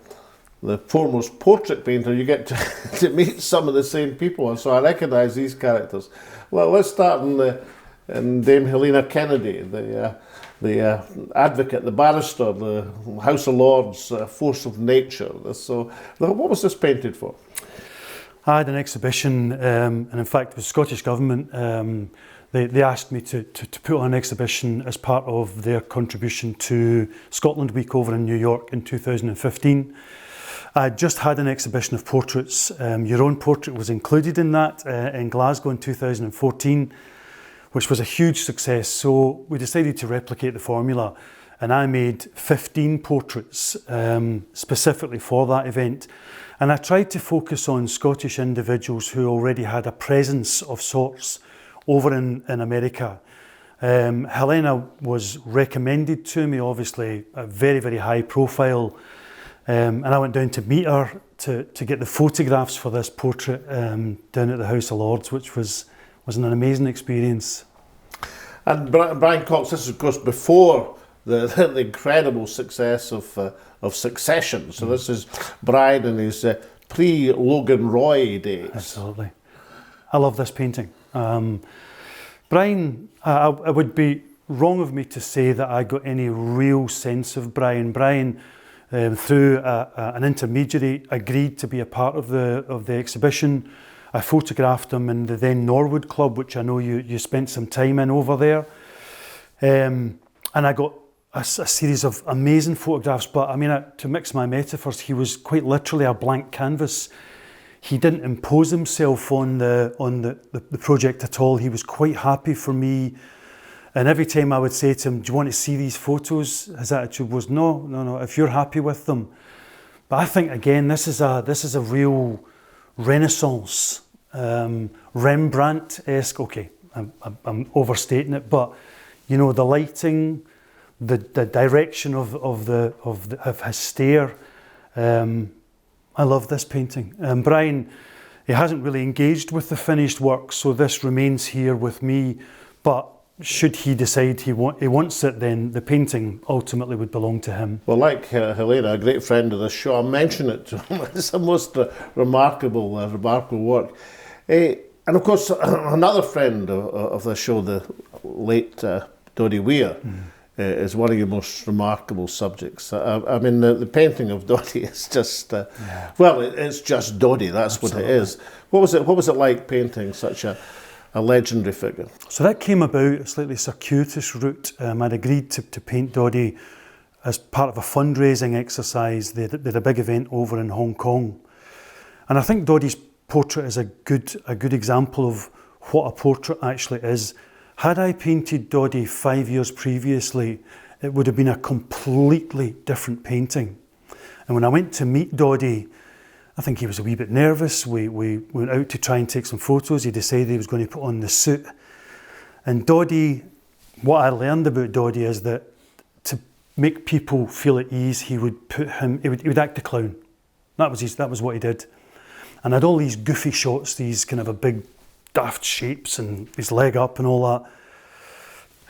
the foremost portrait painter, you get to meet some of the same people, and so I recognise these characters. Well, let's start in Dame Helena Kennedy, the advocate, the barrister, the House of Lords, force of nature. So, what was this painted for? I had an exhibition, and in fact, the Scottish Government, they asked me to put on an exhibition as part of their contribution to Scotland Week over in New York in 2015. I just had an exhibition of portraits. Your own portrait was included in that in Glasgow in 2014, which was a huge success. So we decided to replicate the formula, and I made 15 portraits specifically for that event. And I tried to focus on Scottish individuals who already had a presence of sorts over in America. Helena was recommended to me, obviously a very, very high profile. And I went down to meet her to get the photographs for this portrait down at the House of Lords, which was an amazing experience. And Brian Cox, this is of course before the incredible success of Succession. So this is Brian in his pre-Logan Roy days. Absolutely. I love this painting. Brian, it would be wrong of me to say that I got any real sense of Brian. Brian, through an intermediary, agreed to be a part of the exhibition. I photographed him in the then Norwood Club, which I know you spent some time in over there. And I got a series of amazing photographs, but I mean, to mix my metaphors, he was quite literally a blank canvas. He didn't impose himself on the project at all. He was quite happy for me. And every time I would say to him, do you want to see these photos? His attitude was, no, if you're happy with them. But I think, again, this is a real Renaissance, Rembrandt-esque. Okay, I'm overstating it, but you know, the lighting, the direction of his stare. I love this painting. Brian, he hasn't really engaged with the finished work, so this remains here with me. But should he decide he wants it, then the painting ultimately would belong to him. Well, like Helena, a great friend of the show, I mention it to him. It's a most remarkable work. And of course, another friend of the show, the late Dodie Weir, is one of your most remarkable subjects. I mean, the painting of Dodie is just, well, it's just Dodie, that's Absolutely. What it is. What was it like painting such a legendary figure? So that came about a slightly circuitous route. I'd agreed to paint Dodie as part of a fundraising exercise. They did a big event over in Hong Kong. And I think Dodie's portrait is a good example of what a portrait actually is. Had I painted Dodie 5 years previously, it would have been a completely different painting. And when I went to meet Dodie, I think he was a wee bit nervous. We went out to try and take some photos. He decided he was going to put on the suit. And Dodie, what I learned about Dodie is that to make people feel at ease, he would act the clown. That was what he did. And I had all these goofy shots, these kind of a big daft shapes and his leg up and all that.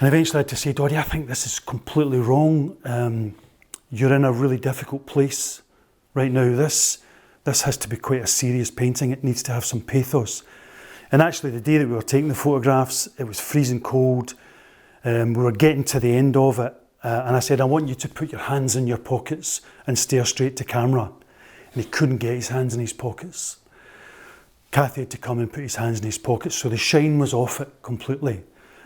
And eventually I had to say, Dodie, I think this is completely wrong. You're in a really difficult place right now. This has to be quite a serious painting. It needs to have some pathos. And actually the day that we were taking the photographs, it was freezing cold. We were getting to the end of it. And I said, I want you to put your hands in your pockets and stare straight to camera. And he couldn't get his hands in his pockets. Kathy had to come and put his hands in his pockets, so the shine was off it completely.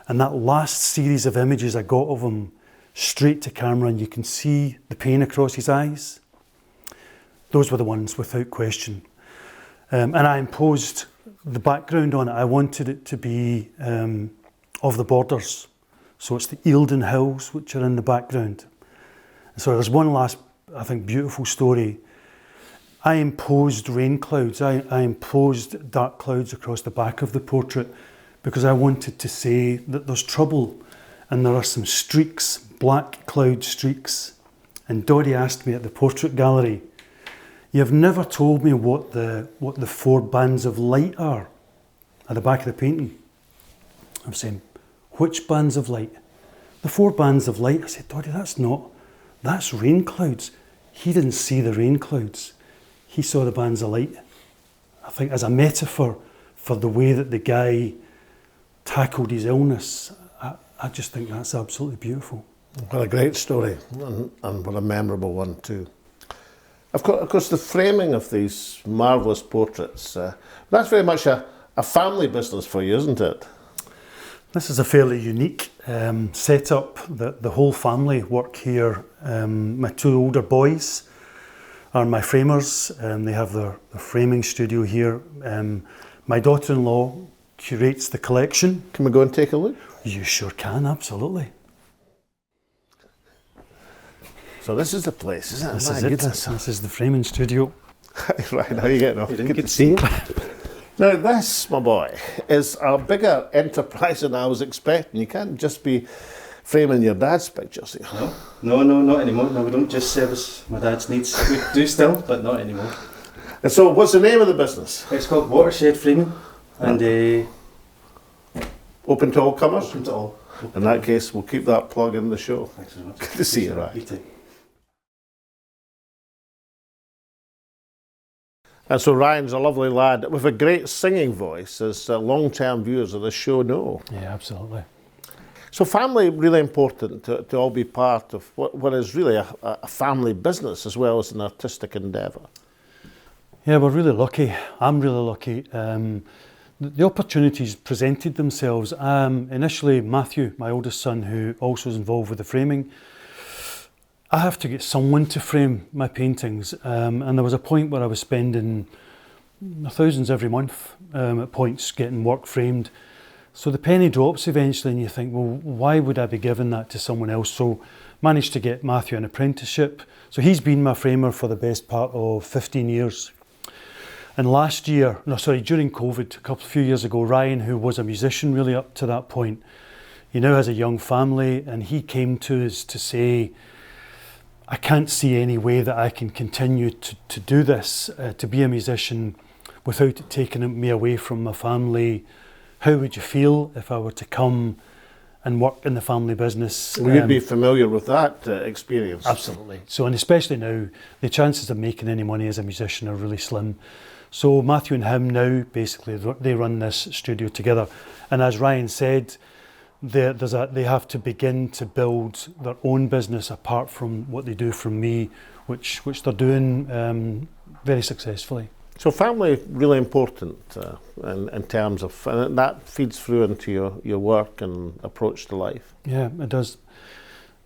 And that last series of images I got of him straight to camera, and you can see the pain across his eyes. Those were the ones, without question. And I imposed the background on it. I wanted it to be of the borders. So it's the Eildon Hills, which are in the background. So there's one last, I think, beautiful story. I imposed rain clouds. I imposed dark clouds across the back of the portrait because I wanted to say that there's trouble and there are some streaks, black cloud streaks. And Dodie asked me at the portrait gallery, you've never told me what the 4 bands of light are at the back of the painting. I'm saying, which bands of light? The 4 bands of light. I said, Dodie, that's rain clouds. He didn't see the rain clouds. He saw the bands of light. I think as a metaphor for the way that the guy tackled his illness, I just think that's absolutely beautiful. What a great story, and what a memorable one too. Of course, the framing of these marvellous portraits, that's very much a family business for you, isn't it? This is a fairly unique setup. The whole family work here. My two older boys are my framers. They have their framing studio here. My daughter-in-law curates the collection. Can we go and take a look? You sure can, absolutely. So this is the place, isn't it? This My is it. goodness. This is the framing studio. Right, how are you getting off? You didn't get to see it. Now this, my boy, is a bigger enterprise than I was expecting. You can't just be framing your dad's pictures. No, not anymore. No, we don't just service my dad's needs. We do still, but not anymore. And so what's the name of the business? It's called Watershed Framing, and Open to all comers? open to all. In that case, we'll keep that plug in the show. Thanks very much. Good to see you, Ryan. You too. And so Ryan's a lovely lad with a great singing voice, as long-term viewers of the show know. Yeah, absolutely. So family, really important to all be part of what is really a family business as well as an artistic endeavour. Yeah, we're really lucky. I'm really lucky. The opportunities presented themselves. Initially, Matthew, my oldest son, who also is involved with the framing, I have to get someone to frame my paintings. And there was a point where I was spending thousands every month at points getting work framed. So the penny drops eventually and you think, well, why would I be giving that to someone else? So managed to get Matthew an apprenticeship. So he's been my framer for the best part of 15 years. And during COVID, a few years ago, Ryan, who was a musician really up to that point, he now has a young family, and he came to us to say, I can't see any way that I can continue to do this, to be a musician without it taking me away from my family. How would you feel if I were to come and work in the family business? Well, you'd be familiar with that experience. Absolutely. So, and especially now, the chances of making any money as a musician are really slim. So Matthew and him now, basically, they run this studio together. And as Ryan said, they have to begin to build their own business apart from what they do from me, which they're doing very successfully. So family really important in terms of, and that feeds through into your work and approach to life. Yeah, it does.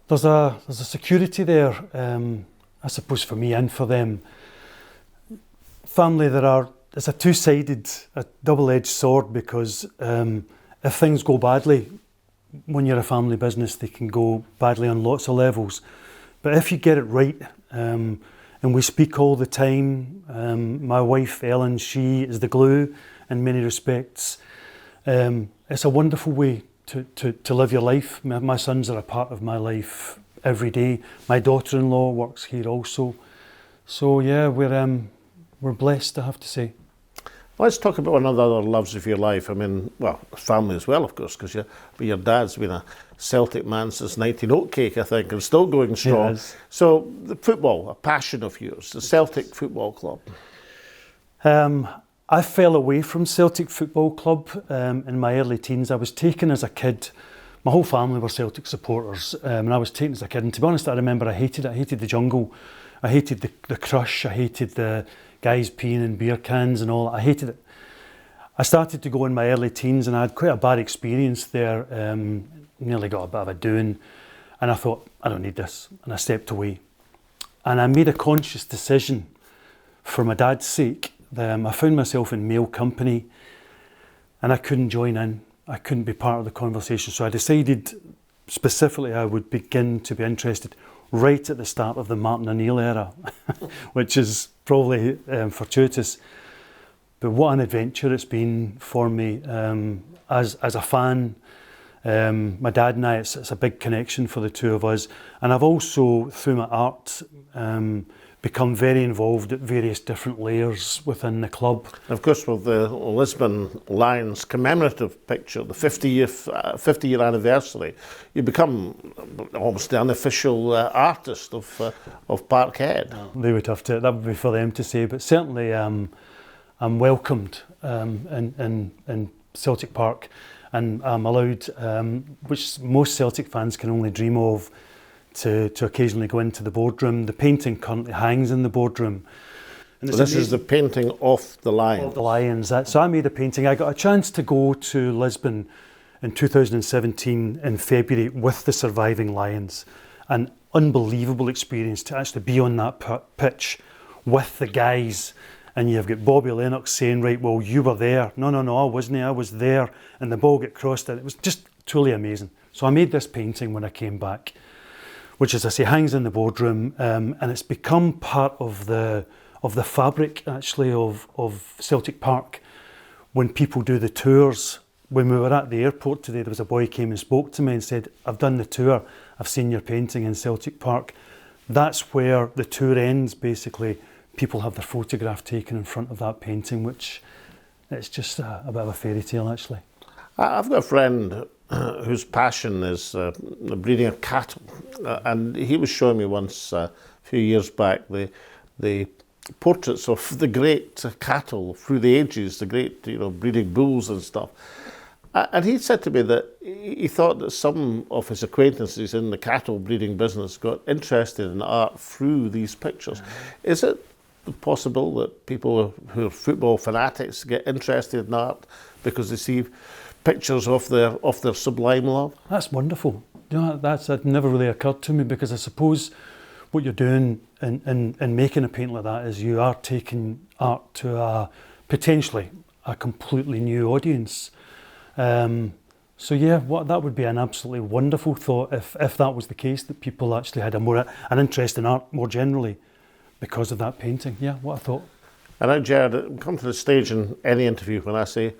There's a security there, I suppose, for me and for them. Family, it's a two-sided, a double-edged sword, because if things go badly, when you're a family business, they can go badly on lots of levels. But if you get it right, and we speak all the time, my wife Ellen, she is the glue in many respects. It's a wonderful way to live your life. My sons are a part of my life every day. My daughter-in-law works here also. So yeah, we're blessed, I have to say. Let's talk about one of the other loves of your life. I mean, well, family as well, of course, because your dad's been a Celtic man since 1908, I think, and still going strong. Yes. So the football, a passion of yours, the Celtic Football Club. I fell away from Celtic Football Club in my early teens. I was taken as a kid. My whole family were Celtic supporters, and I was taken as a kid. And to be honest, I remember I hated it. I hated the jungle. I hated the crush. I hated the guys peeing in beer cans and all. I hated it. I started to go in my early teens, and I had quite a bad experience there. Nearly got a bit of a doing, and I thought, I don't need this, and I stepped away. And I made a conscious decision for my dad's sake. I found myself in male company, and I couldn't join in. I couldn't be part of the conversation. So I decided specifically I would begin to be interested right at the start of the Martin O'Neill era, which is probably fortuitous. But what an adventure it's been for me as a fan. My dad and I, it's a big connection for the two of us. And I've also, through my art, become very involved at various different layers within the club. Of course, with the Lisbon Lions commemorative picture, the 50-year anniversary, you become almost the unofficial artist of Parkhead. They would have to, that would be for them to say, but certainly I'm welcomed in Celtic Park, and I'm allowed, which most Celtic fans can only dream of, to occasionally go into the boardroom. The painting currently hangs in the boardroom. And So this is the painting of the lion. of the lions. So I made a painting. I got a chance to go to Lisbon in 2017 in February with the surviving lions. An unbelievable experience to actually be on that pitch with the guys. And you've got Bobby Lennox saying, right, well, you were there. No, I wasn't. I was there. And the ball got crossed. And it was just truly amazing. So I made this painting when I came back, which, as I say, hangs in the boardroom. And it's become part of the fabric, actually, of Celtic Park. When people do the tours, when we were at the airport today, there was a boy who came and spoke to me and said, I've done the tour. I've seen your painting in Celtic Park. That's where the tour ends, basically. People have their photograph taken in front of that painting, which it's just a bit of a fairy tale, actually. I've got a friend whose passion is the breeding of cattle, and he was showing me once a few years back the portraits of the great cattle through the ages, the great breeding bulls and stuff. And he said to me that he thought that some of his acquaintances in the cattle breeding business got interested in art through these pictures. Is it possible that people who are football fanatics get interested in art because they see pictures of their sublime love? That's wonderful. That never really occurred to me, because I suppose what you're doing in making a paint like that is you are taking art to potentially a completely new audience. So yeah, that would be an absolutely wonderful thought if that was the case, that people actually had an interest in art more generally because of that painting. Yeah, what a thought. And now, Gerard, come to the stage in any interview when I say,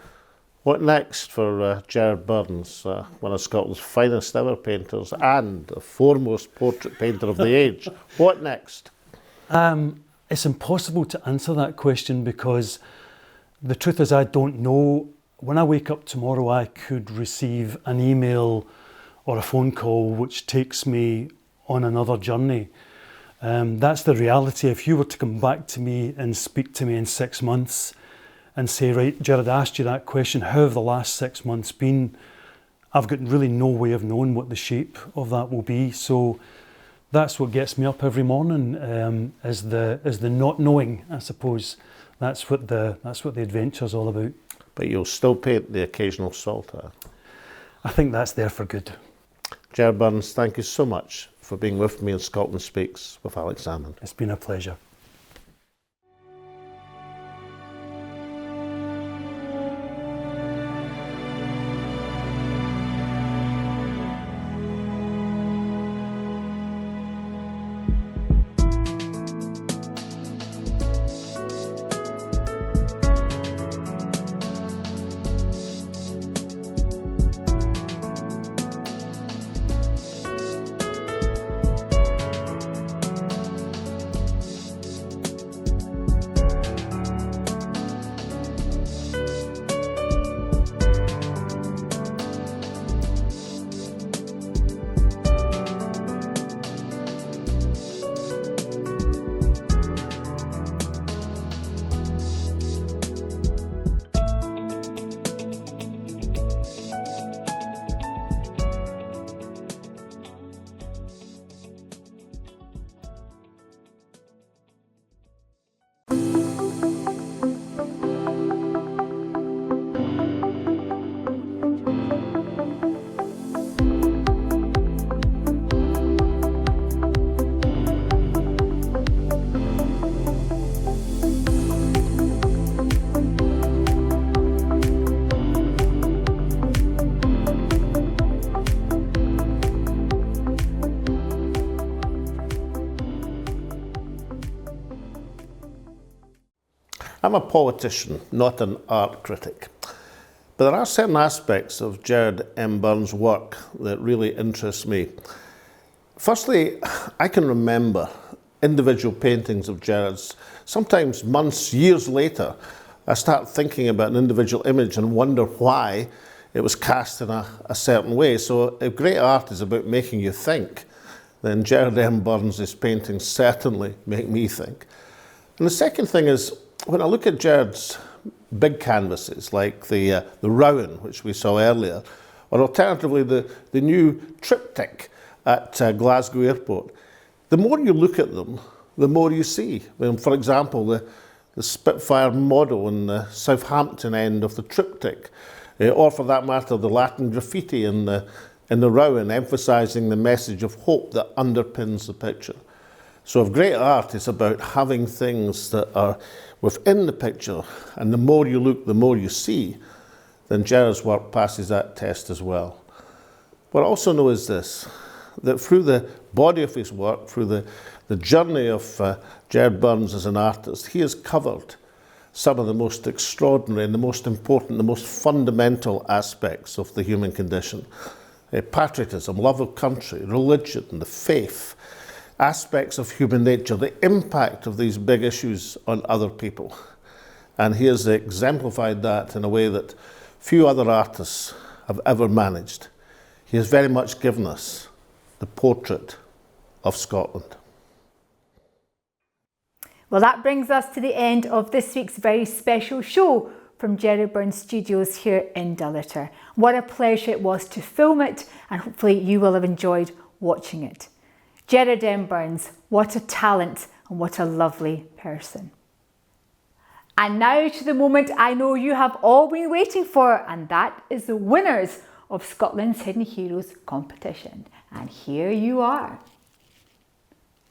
what next for Gerard Burns, one of Scotland's finest ever painters and the foremost portrait painter of the age? What next? It's impossible to answer that question, because the truth is I don't know. When I wake up tomorrow, I could receive an email or a phone call which takes me on another journey. That's the reality. If you were to come back to me and speak to me in 6 months and say, right, Gerard, I asked you that question, how have the last 6 months been? I've got really no way of knowing what the shape of that will be. So that's what gets me up every morning, is the not knowing, I suppose. That's what the adventure's all about. But you'll still paint the occasional salter. I think that's there for good. Gerard Burns, thank you so much for being with me in Scotland Speaks with Alex Salmond. It's been a pleasure. I'm a politician, not an art critic. But there are certain aspects of Gerard M Burns' work that really interest me. Firstly, I can remember individual paintings of Gerard's. Sometimes months, years later, I start thinking about an individual image and wonder why it was cast in a certain way. So if great art is about making you think, then Gerard M Burns' paintings certainly make me think. And the second thing is, when I look at Gerard's big canvases, like the Rowan, which we saw earlier, or alternatively the new triptych, at Glasgow Airport. The more you look at them, the more you see. For example, the Spitfire model in the Southampton end of the triptych, or for that matter, the Latin graffiti in the Rowan, emphasising the message of hope that underpins the picture. So if great art is about having things that are within the picture, and the more you look, the more you see, then Gerard's work passes that test as well. What I also know is this, that through the body of his work, through the journey of Gerard Burns as an artist, he has covered some of the most extraordinary and the most important, the most fundamental aspects of the human condition. Patriotism, love of country, religion, the faith, aspects of human nature, the impact of these big issues on other people. And he has exemplified that in a way that few other artists have ever managed. He has very much given us the portrait of Scotland. Well, that brings us to the end of this week's very special show from Gerard Burns Studios here in Dulwich. What a pleasure it was to film it, and hopefully you will have enjoyed watching it. Gerard M Burns, what a talent and what a lovely person. And now to the moment I know you have all been waiting for, and that is the winners of Scotland's Hidden Heroes competition. And here you are.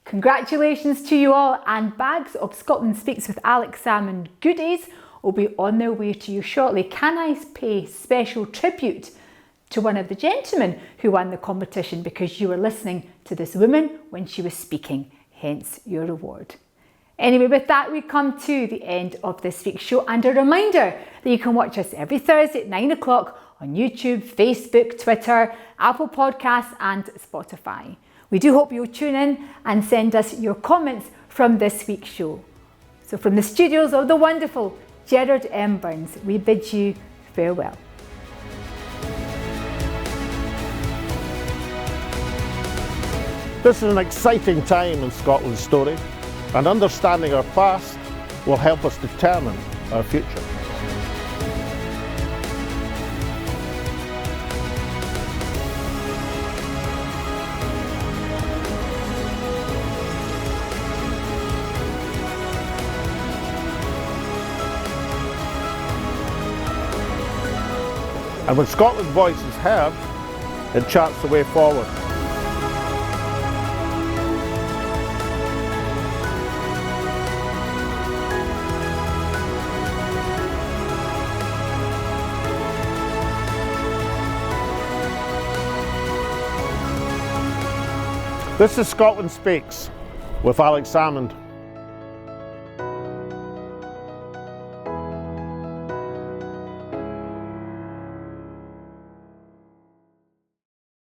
Congratulations to you all, and bags of Scotland Speaks with Alex Salmond goodies will be on their way to you shortly. Can I pay special tribute to one of the gentlemen who won the competition because you were listening to this woman when she was speaking, hence your reward. Anyway, with that we come to the end of this week's show, and a reminder that you can watch us every Thursday at 9 o'clock on YouTube, Facebook, Twitter, Apple Podcasts and Spotify. We do hope you'll tune in and send us your comments from this week's show. So from the studios of the wonderful Gerard M Burns, we bid you farewell. This is an exciting time in Scotland's story, and understanding our past will help us determine our future. And when Scotland's voice is heard, it charts the way forward. This is Scotland Speaks with Alex Salmond.